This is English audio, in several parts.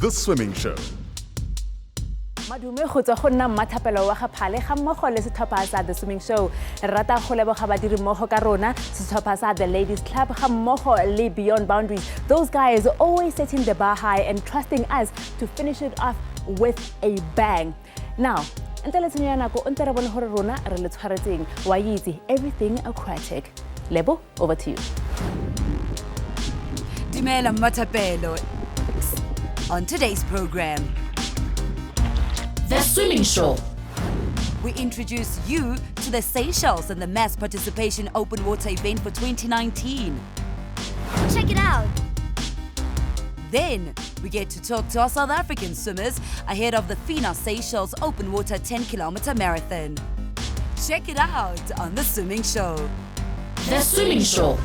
The Swimming Show. Madume go tswa go nna mmathapelo wa gaphale ga mmogo le setlhopha sa The Swimming Show. Re rata go leboga badiri mmogo ka rona setlhopha sa The Ladies Club ga mmogo le Beyond Boundaries. Those guys always setting the bar high and trusting us to finish it off with a bang. Now, ntle le tshenyo ya nako nte re bone gore rona re le tshwaretseng wa itse everything aquatic. Lebo, over to you. Dumela Matapelo. On today's program, The Swimming Show. we introduce you to the Seychelles and the mass participation open water event for 2019. Check it out. Then we get to talk to our South African swimmers ahead of the FINA Seychelles open water 10-kilometer marathon. Check it out on The Swimming Show. The Swimming Show.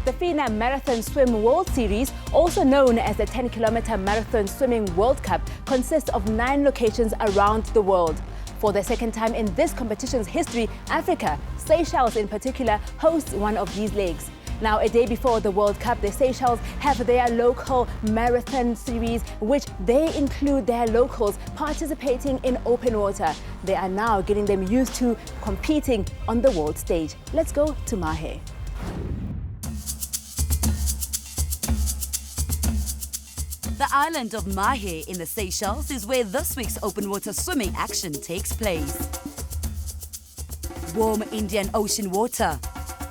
The FINA Marathon Swim World Series, also known as the 10-kilometer Marathon Swimming World Cup, consists of 9 locations around the world. For the second time in this competition's history, Africa, Seychelles in particular, hosts one of these legs. Now, a day before the World Cup, the Seychelles have their local marathon series, which they include their locals participating in open water. They are now getting them used to competing on the world stage. Let's go to Mahe. The island of Mahe in the Seychelles is where this week's open water swimming action takes place. Warm Indian Ocean water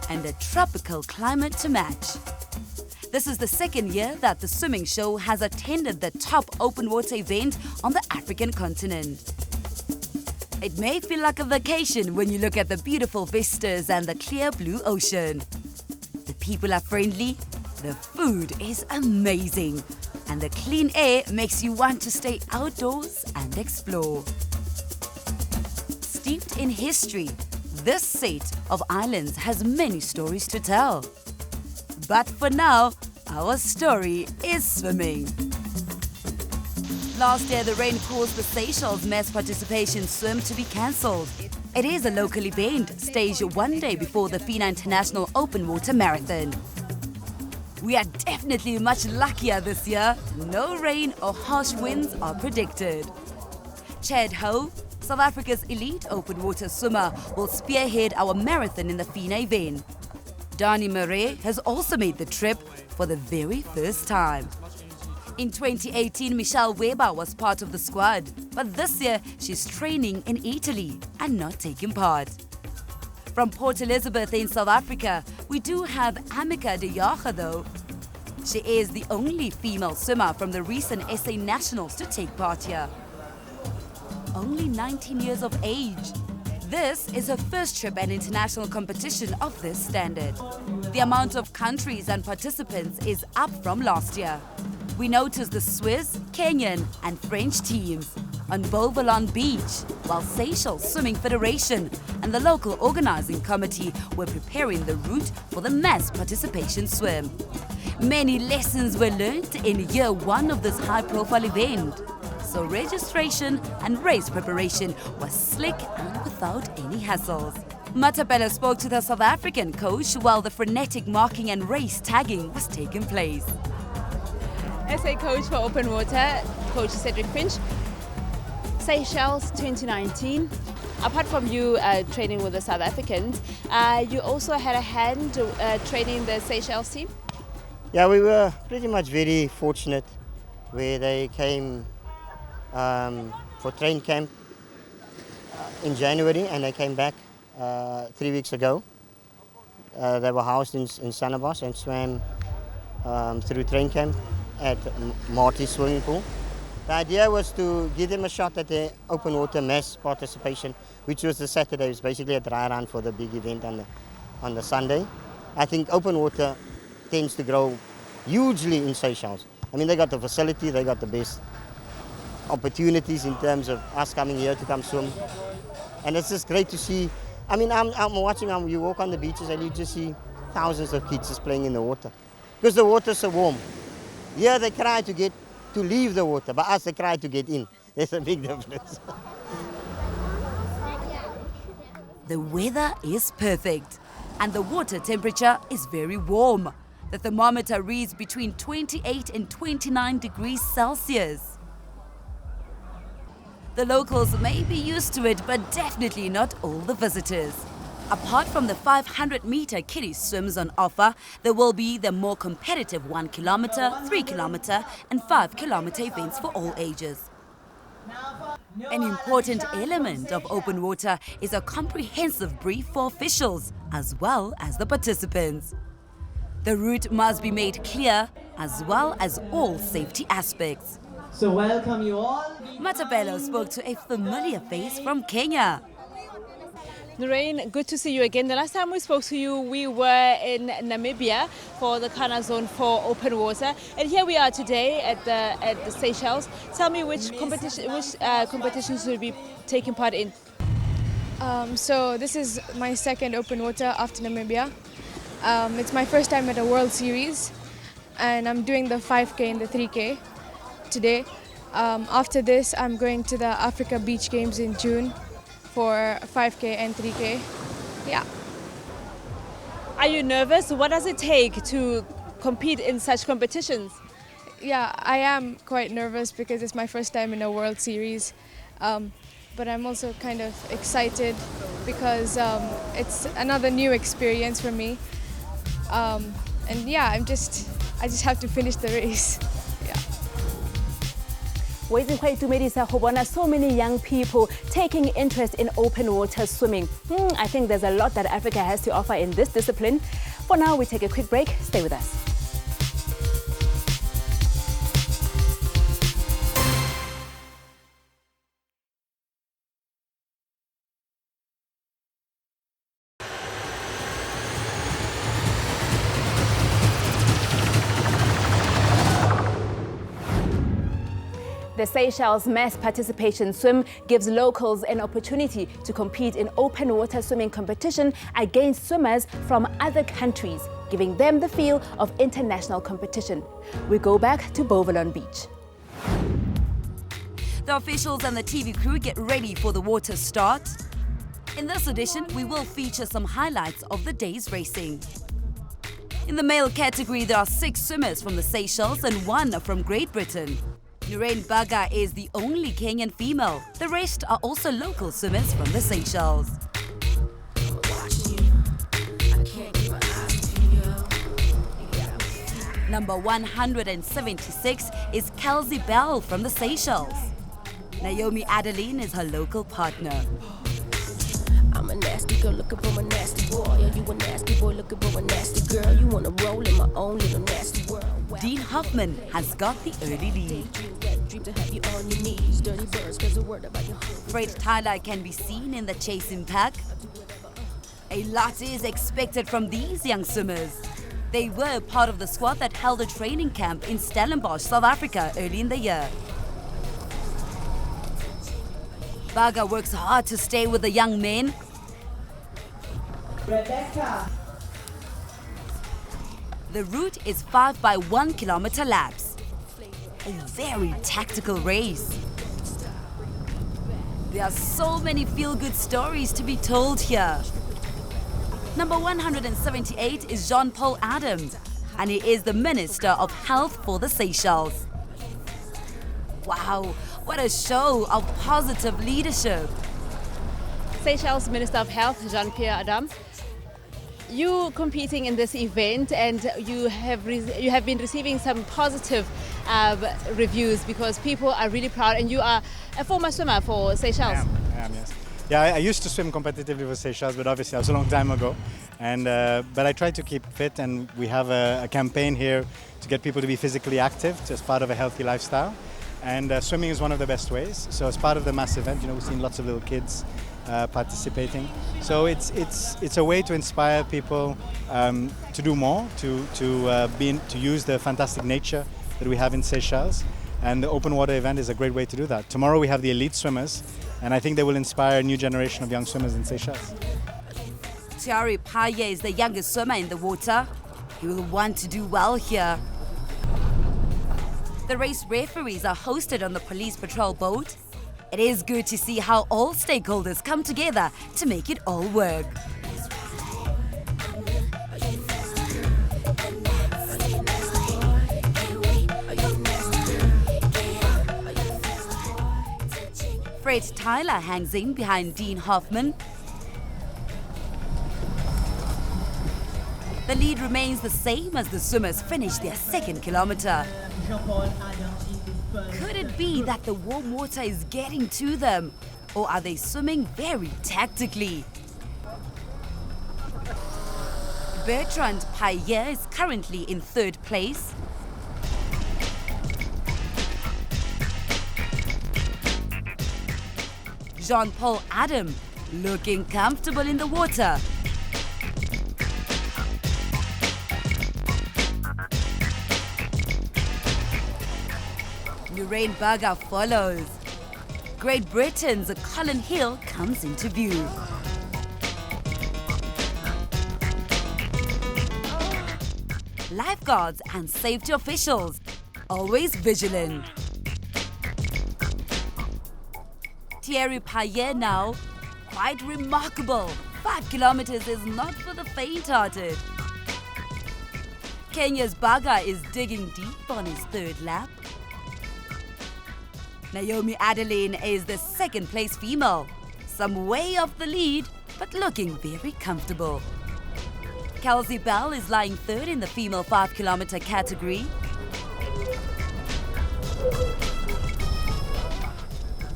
and a tropical climate to match. This is the second year that the Swimming Show has attended the top open water event on the African continent. It may feel like a vacation when you look at the beautiful vistas and the clear blue ocean. The people are friendly, the food is amazing, and the clean air makes you want to stay outdoors and explore. Steeped in history, this set of islands has many stories to tell. But for now, our story is swimming. Last year, the rain caused the Seychelles mass participation swim to be cancelled. It is a local event, staged one day before the FINA International Open Water Marathon. We are definitely much luckier this year. No rain or harsh winds are predicted. Chad Ho, South Africa's elite open water swimmer, will spearhead our marathon in the FINA event. Dani Mahe has also made the trip for the very first time. In 2018, Michelle Weber was part of the squad, but this year she's training in Italy and not taking part. From Port Elizabeth in South Africa, we do have Amika de Jager though. She is the only female swimmer from the recent SA Nationals to take part here. Only 19 years of age. This is her first trip at international competition of this standard. The amount of countries and participants is up from last year. We noticed the Swiss, Kenyan and French teams on Beau Vallon beach, while Seychelles Swimming Federation and the local organizing committee were preparing the route for the mass participation swim. Many lessons were learned in year 1 of this high-profile event. So registration and race preparation was slick and without any hassles. Matapela spoke to the South African coach while the frenetic marking and race tagging was taking place. SA coach for open water, Coach Cedric Finch. Seychelles 2019. Apart from you training with the South Africans, you also had a hand training the Seychelles team? Yeah, we were pretty much very fortunate where they came for train camp in January and they came back 3 weeks ago. They were housed in Sanabos and swam through train camp at Mahe swimming pool. The idea was to give them a shot at the open water mass participation, which was the Saturday. It was basically a dry run for the big event on the Sunday. I think open water tends to grow hugely in Seychelles. I mean, they got the facility, they got the best opportunities in terms of us coming here to come swim. And it's just great to see. I mean, I'm watching, you walk on the beaches and you just see thousands of kids just playing in the water. Because the water's so warm. Here they cry to leave the water, but us they cry to get in. There's a big difference. The weather is perfect and the water temperature is very warm. The thermometer reads between 28 and 29 degrees Celsius. The locals may be used to it, but definitely not all the visitors. Apart from the 500-meter kiddie swims on offer, there will be the more competitive 1 kilometer, 3 kilometer and 5 kilometer events for all ages. An important element of open water is a comprehensive brief for officials as well as the participants. The route must be made clear as well as all safety aspects. So welcome you all. Mahe spoke to a familiar face from Kenya. Lorraine, good to see you again. The last time we spoke to you, we were in Namibia for the Kana Zone for open water, and here we are today at the Seychelles. Tell me which competitions will be taking part in. So this is my second open water after Namibia. It's my first time at a World Series, and I'm doing the 5K and the 3K today. After this, I'm going to the Africa Beach Games in June for 5K and 3K. Yeah. Are you nervous? What does it take to compete in such competitions? Yeah, I am quite nervous because it's my first time in a World Series. But I'm also kind of excited because it's another new experience for me. And yeah, I just have to finish the race. Yeah. So many young people taking interest in open water swimming. I think there's a lot that Africa has to offer in this discipline. For now, we take a quick break. Stay with us. The Seychelles Mass Participation Swim gives locals an opportunity to compete in open water swimming competition against swimmers from other countries, giving them the feel of international competition. We go back to Vallon Beach. The officials and the TV crew get ready for the water start. In this edition, we will feature some highlights of the day's racing. In the male category, there are 6 swimmers from the Seychelles and 1 from Great Britain. Nurain Baga is the only Kenyan female. The rest are also local swimmers from the Seychelles. Number 176 is Kelsey Bell from the Seychelles. Naomi Adeline is her local partner. I'm a nasty girl looking for a nasty boy. Are you a nasty boy looking for a nasty girl? You wanna roll in my own little nasty world. Dean Hoffman has got the early lead. Fred Tyler can be seen in the chasing pack. A lot is expected from these young swimmers. They were part of the squad that held a training camp in Stellenbosch, South Africa early in the year. Baga works hard to stay with the young men. Rebecca. The route is 5 by 1 kilometer laps. A very tactical race. There are so many feel-good stories to be told here. Number 178 is Jean-Paul Adams, and he is the Minister of Health for the Seychelles. Wow, what a show of positive leadership. Seychelles Minister of Health, Jean-Pierre Adam. You competing in this event, and you have been receiving some positive reviews because people are really proud, and you are a former swimmer for Seychelles. I am, yes. Yeah, I used to swim competitively for Seychelles, but obviously that was a long time ago. And but I try to keep fit, and we have a campaign here to get people to be physically active as part of a healthy lifestyle. And swimming is one of the best ways. So as part of the mass event, we've seen lots of little kids participating. So it's a way to inspire people to do more, to use the fantastic nature that we have in Seychelles. And the open water event is a great way to do that. Tomorrow we have the elite swimmers, and I think they will inspire a new generation of young swimmers in Seychelles. Thierry Paye is the youngest swimmer in the water. He will want to do well here. The race referees are hosted on the police patrol boat. It is good to see how all stakeholders come together to make it all work. Fred Tyler hangs in behind Dean Hoffman. The lead remains the same as the swimmers finish their second kilometer. Could it be that the warm water is getting to them, or are they swimming very tactically? Bertrand Paye is currently in third place. Jean-Paul Adam looking comfortable in the water. Lorraine Berger follows. Great Britain's Colin Hill comes into view. Lifeguards and safety officials, always vigilant. Thierry Payet now, quite remarkable. 5 kilometers is not for the faint-hearted. Kenya's Baga is digging deep on his third lap. Naomi Adeline is the second place female, some way off the lead, but looking very comfortable. Kelsey Bell is lying third in the female 5 kilometer category.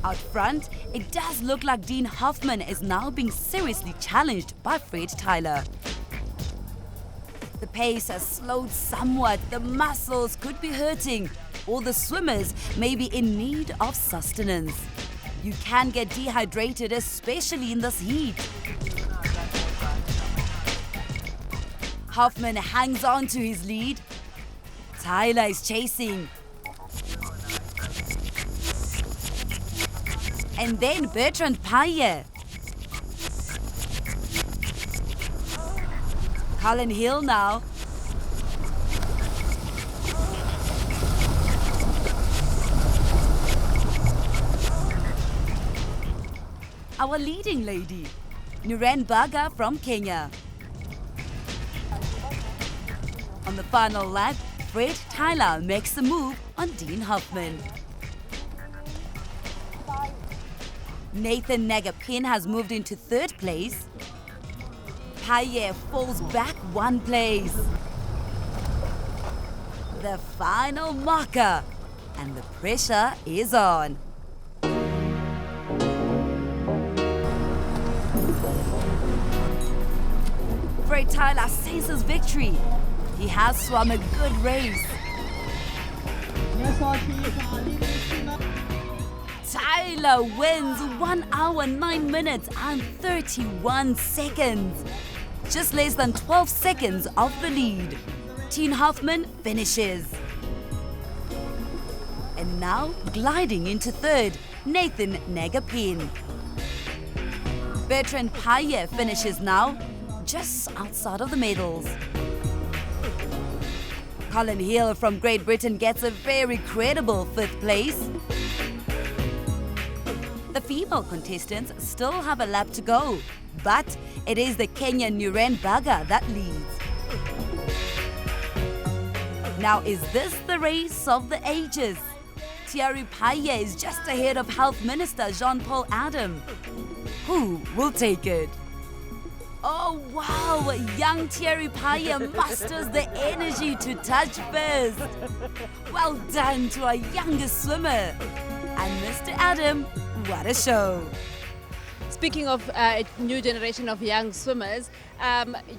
Out front, it does look like Dean Hoffman is now being seriously challenged by Fred Tyler. The pace has slowed somewhat, the muscles could be hurting, or the swimmers may be in need of sustenance. You can get dehydrated, especially in this heat. Hoffman hangs on to his lead. Tyler is chasing. And then Bertrand Paye. Colin Hill now. Our leading lady, Nuren Baga from Kenya. On the final lap, Fred Tyler makes a move on Dean Hoffman. Nathan Negapin has moved into third place. Paye falls back one place. The final marker, and the pressure is on. Fred Tyler senses victory. He has swum a good race. Tyler wins 1 hour, 9 minutes and 31 seconds. Just less than 12 seconds off the lead. Dean Hoffman finishes. And now gliding into third, Nathan Negapin. Bertrand Paye finishes now, just outside of the medals. Colin Hill from Great Britain gets a very credible 5th place. The female contestants still have a lap to go, but it is the Kenyan Nuren Baga that leads. Now, is this the race of the ages? Thierry Paye is just ahead of Health Minister Jean-Paul Adam. Who will take it? Oh wow, young Thierry Paye musters the energy to touch first. Well done to our youngest swimmer. And Mr. Adam, what a show. Speaking of a new generation of young swimmers,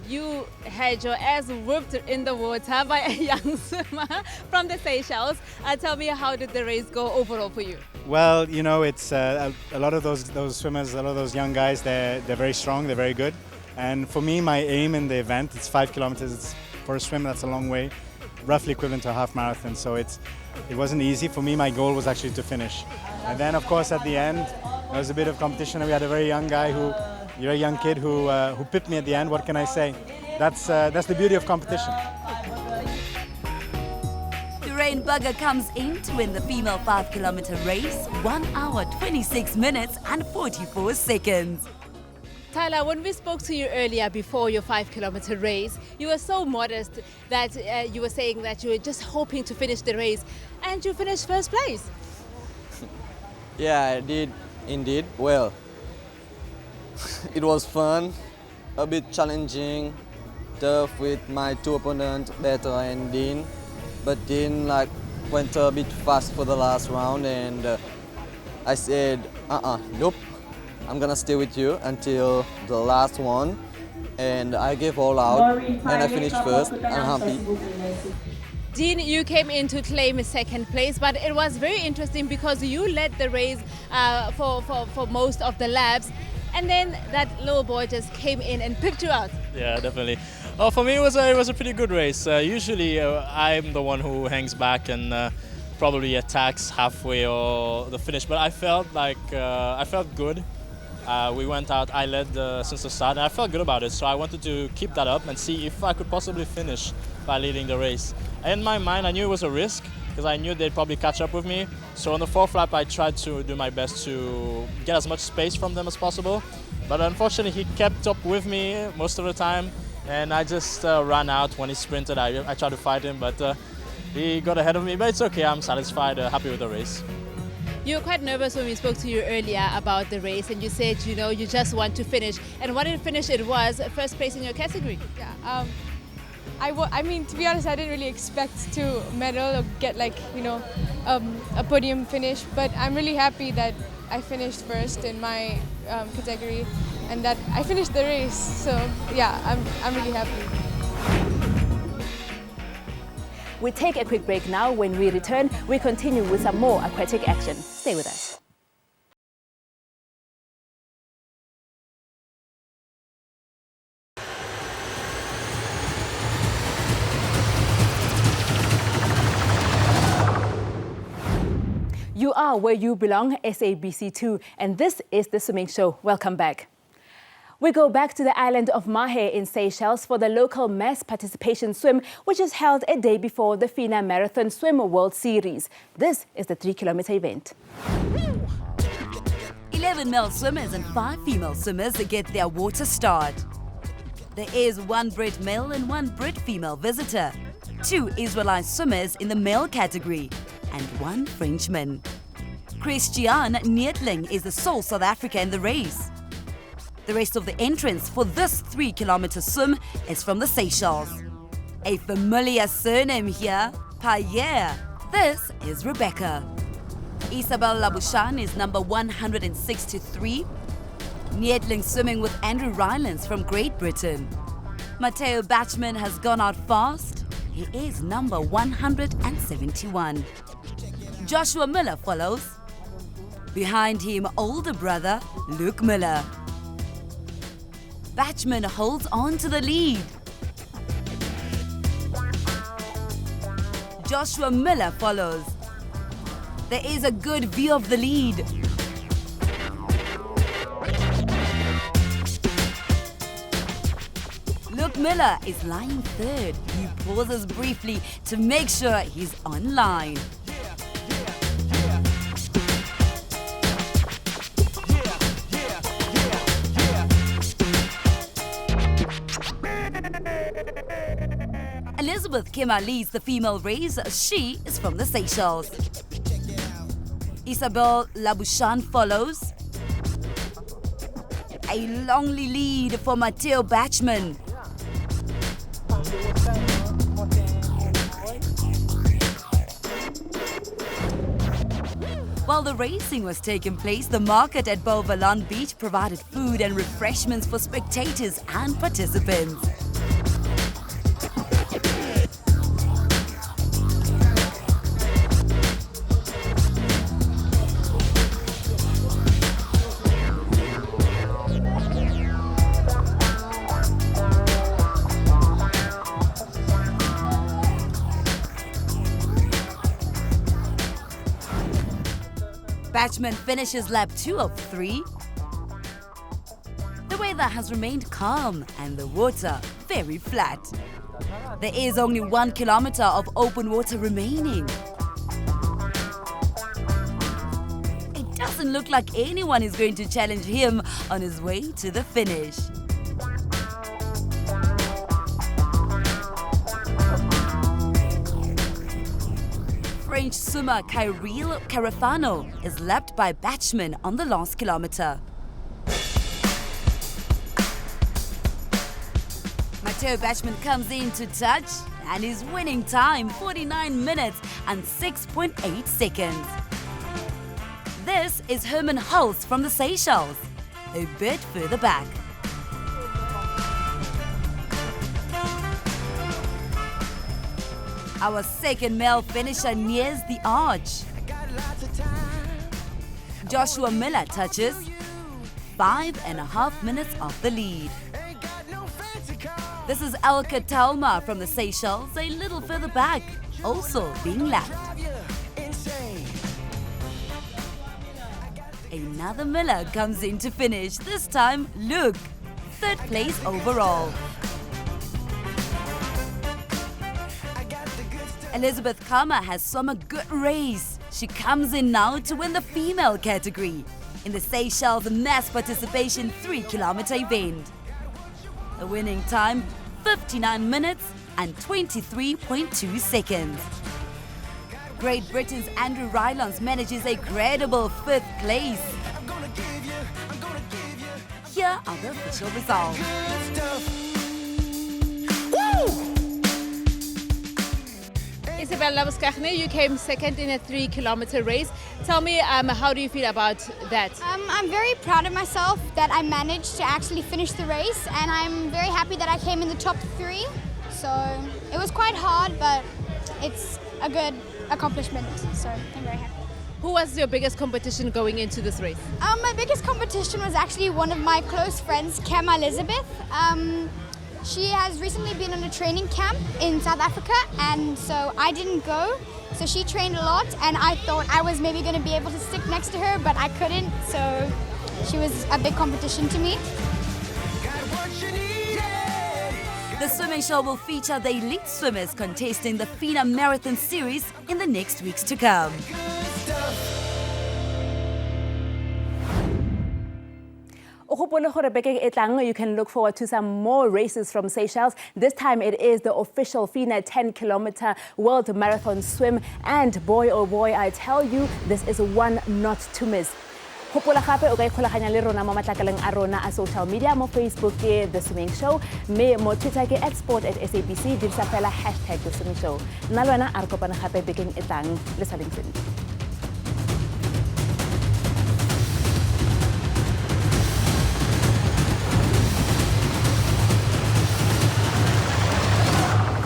you had your ass whipped in the water by a young swimmer from the Seychelles. Tell me, how did the race go overall for you? Well, you know, it's a lot of those swimmers, a lot of those young guys, they're very strong, they're very good. And for me, my aim in the event, it's 5 kilometers. It's, for a swim, that's a long way, roughly equivalent to a half marathon. So it wasn't easy. For me, my goal was actually to finish. And then, of course, at the end, there was a bit of competition. We had a very young guy kid who pipped me at the end. What can I say? That's the beauty of competition. Lorraine Berger comes in to win the female 5 kilometer race, 1 hour, 26 minutes and 44 seconds. Tyler, when we spoke to you earlier before your 5 kilometer race, you were so modest that you were saying that you were just hoping to finish the race, and you finished first place. Yeah, I did. Indeed, well, it was fun, a bit challenging, tough with my two opponents, Beto and Dean. But Dean went a bit fast for the last round, and I said, nope, I'm gonna stay with you until the last one. And I gave all out, and I finished first. I'm happy. Dean, you came in to claim second place, but it was very interesting because you led the race for most of the laps, and then that little boy just came in and picked you out. Yeah, definitely. For me, it was a pretty good race. Usually, I'm the one who hangs back and probably attacks halfway or the finish, but I felt good. We went out, I led since the start, and I felt good about it. So I wanted to keep that up and see if I could possibly finish by leading the race. In my mind, I knew it was a risk because I knew they'd probably catch up with me. So on the fourth lap, I tried to do my best to get as much space from them as possible. But unfortunately, he kept up with me most of the time, and I just ran out when he sprinted. I tried to fight him, but he got ahead of me. But it's okay, I'm satisfied, happy with the race. You were quite nervous when we spoke to you earlier about the race, and you said, you just want to finish. And what a finish it was, first place in your category. Yeah, I mean, to be honest, I didn't really expect to medal or get a podium finish, but I'm really happy that I finished first in my category and that I finished the race. So yeah, I'm really happy. We take a quick break now. When we return, we continue with some more aquatic action. Stay with us. You are where you belong, SABC2, and this is The Swimming Show. Welcome back. We go back to the island of Mahe in Seychelles for the local mass participation swim, which is held a day before the FINA Marathon Swim World Series. This is the 3-kilometer event. 11 male swimmers and 5 female swimmers get their water start. There is 1 Brit male and 1 Brit female visitor, 2 Israelite swimmers in the male category, and 1 Frenchman. Christian Nietling is the sole South African in the race. The rest of the entrants for this 3-kilometer swim is from the Seychelles. A familiar surname here, Payer. This is Rebecca. Isabel Labuschagne is number 163. Nietling swimming with Andrew Rylance from Great Britain. Matteo Bachmann has gone out fast. He is number 171. Joshua Miller follows. Behind him, older brother Luke Miller. Bachmann holds on to the lead. Joshua Miller follows. There is a good view of the lead. Luke Miller is lying third. He pauses briefly to make sure he's on line. Elizabeth Kima leads the female race. She is from the Seychelles. Isabel Labuschagne follows. A lonely lead for Matteo Bachmann. While the racing was taking place, the market at Beau Vallon Beach provided food and refreshments for spectators and participants. Bachmann finishes lap 2 of 3. The weather has remained calm and the water very flat. There is only 1 kilometer of open water remaining. It doesn't look like anyone is going to challenge him on his way to the finish. French swimmer Kyril Carafano is lapped by Batchman on the last kilometer. Mahe Batchman comes in to touch and his winning time 49 minutes and 6.8 seconds. This is Herman Hulse from the Seychelles, a bit further back. Our second male finisher nears the arch. Joshua Miller touches 5.5 minutes off the lead. This is Elka Talma from the Seychelles, a little further back, also being lapped. Another Miller comes in to finish, this time Luke, third place overall. Elizabeth Kama has swum a good race. She comes in now to win the female category in the Seychelles mass participation 3-kilometer event. The winning time, 59 minutes and 23.2 seconds. Great Britain's Andrew Rylance manages a credible 5th place. Here are the official results. Isabella Labuskachne, you came second in a 3-kilometer race. Tell me, how do you feel about that? I'm very proud of myself that I managed to actually finish the race, and I'm very happy that I came in the top 3. So it was quite hard, but it's a good accomplishment, so I'm very happy. Who was your biggest competition going into this race? My biggest competition was actually one of my close friends, Cam Elizabeth. She has recently been on a training camp in South Africa, and so I didn't go. So she trained a lot, and I thought I was maybe going to be able to stick next to her, but I couldn't. So she was a big competition to me. The swimming show will feature the elite swimmers contesting the FINA Marathon Series in the next weeks to come. You can look forward to some more races from Seychelles. This time it is the official FINA 10-kilometer World Marathon Swim. And boy, oh boy, I tell you, this is one not to miss. Hopola gape o ka ikgolaganya le rona mo matlakaleng a rona a social media mo Facebook ke The Swimming Show, me mo Twitter ke @sport@sabc, dirisa fela #The Swimming Show. Nna le wena a re kopana gape bekeng e tlang le saleng sentle.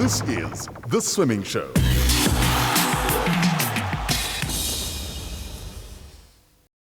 This is The Swimming Show.